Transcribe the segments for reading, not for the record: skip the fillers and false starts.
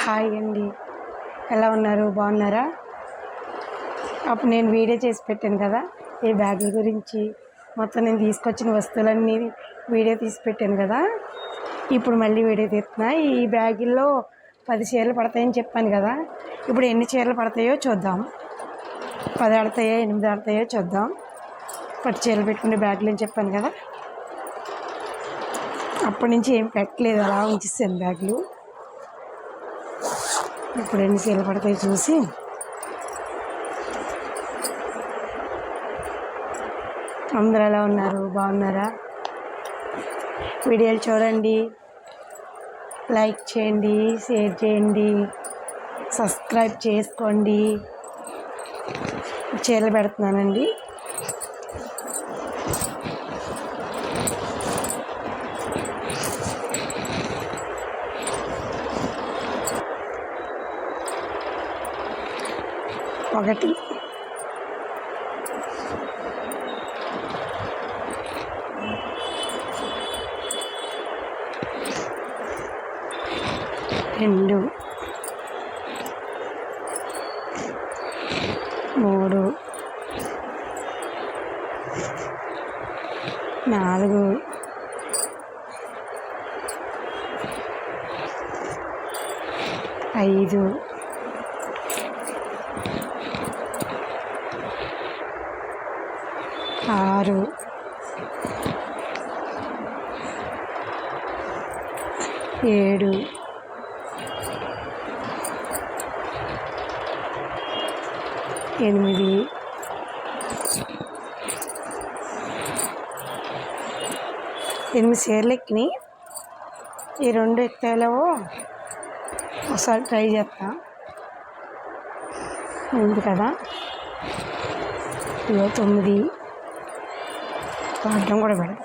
Hi అండి, ఎలా ఉన్నారు? బాగున్నారా? అప్పుడు నేను వీడియో చేసి పెట్టాను కదా ఈ బ్యాగుల గురించి. మొత్తం నేను తీసుకొచ్చిన వస్తువులన్నీ వీడియో తీసి పెట్టాను కదా. ఇప్పుడు మళ్ళీ వీడియో తీస్తున్నా. ఈ బ్యాగుల్లో 10 చీరలు పడతాయని చెప్పాను కదా. ఇప్పుడు ఎన్ని చీరలు పడతాయో చూద్దాం. 10 ఆడతాయో 8 ఆడతాయో చూద్దాం. 10 చీరలు పెట్టుకునే బ్యాగులు అని చెప్పాను కదా. అప్పటి నుంచి ఏం పెట్టలేదు, అలా ఉంచేసాను బ్యాగులు. ఇప్పుడు ఎన్ని చీరలు పడతాయో చూసి అందరూ ఎలా ఉన్నారు? బాగున్నారా? వీడియోలు చూడండి, లైక్ చేయండి, షేర్ చేయండి, సబ్స్క్రైబ్ చేసుకోండి. చీరలు పెడుతున్నానండి. ఒకటి, రెండు, మూడు, నాలుగు, ఐదు, ఆరు, ఏడు, ఎనిమిది, 8 చీరలు ఎక్కినాయి. ఈ 2 ఎక్కాలేవో ఒకసారి ట్రై చేస్తా. ఉంది కదా, ఇదో 9 అడ్డం కూడా పెడతా.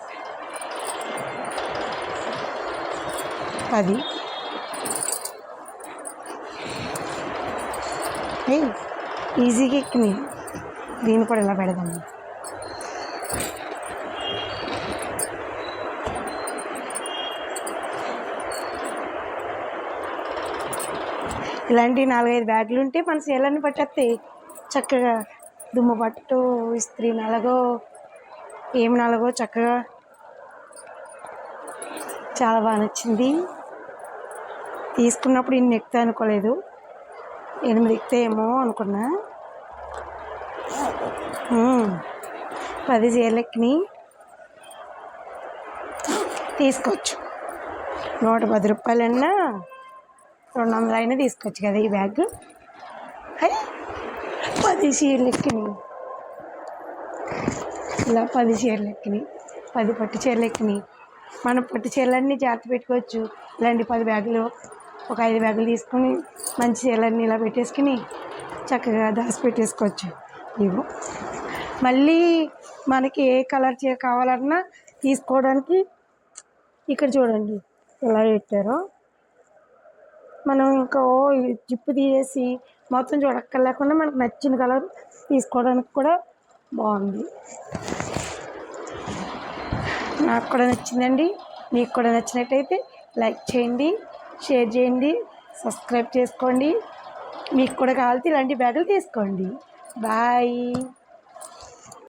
10. ఈజీగా ఎక్కినాయి. దీన్ని కూడా ఇలా పెడదాము. ఇలాంటి 4-5 బ్యాగులు ఉంటే మన చీరలన్నీ పట్టేస్తాయి చక్కగా. దుమ్ము పట్టు, ఇస్త్రీ నలగో, ఏమి నలగో చక్కగా. చాలా బాగా నచ్చింది. తీసుకున్నప్పుడు ఇన్ని ఎక్కుతా అనుకోలేదు, 8 ఎక్కుతాయేమో అనుకున్నా. 10 చీరలు ఎక్కినాయి. తీసుకోవచ్చు. 110 రూపాయలన్నా 200 అయినా తీసుకోవచ్చు కదా ఈ బ్యాగ్. 10 చీరలు ఎక్కినాయి. ఇలా 10 చీరలు ఎక్కినాయి. 10 పట్టు చీరలు ఎక్కినాయి. మనం పట్టు చీరలన్నీ జాగ్రత్త పెట్టుకోవచ్చు. ఇలాంటి 10 బ్యాగులు, ఒక 5 బ్యాగులు తీసుకుని మంచి చీరలన్నీ ఇలా పెట్టేసుకుని చక్కగా దాచి పెట్టేసుకోవచ్చు. ఇవో మళ్ళీ మనకి ఏ కలర్ చీర కావాలన్నా తీసుకోవడానికి ఇక్కడ చూడండి ఎలా పెట్టారో. మనం ఇంకా జిప్పు తీసేసి మొత్తం చూడక్కర్లేకుండా మనకు నచ్చిన కలర్ తీసుకోవడానికి కూడా బాగుంది. నాకు కూడా నచ్చిందండి. మీకు కూడా నచ్చినట్టయితే లైక్ చేయండి, షేర్ చేయండి, సబ్స్క్రైబ్ చేసుకోండి. మీకు కూడా కావాలంటే ఇలాంటి బ్యాగులు తీసుకోండి. బాయ్.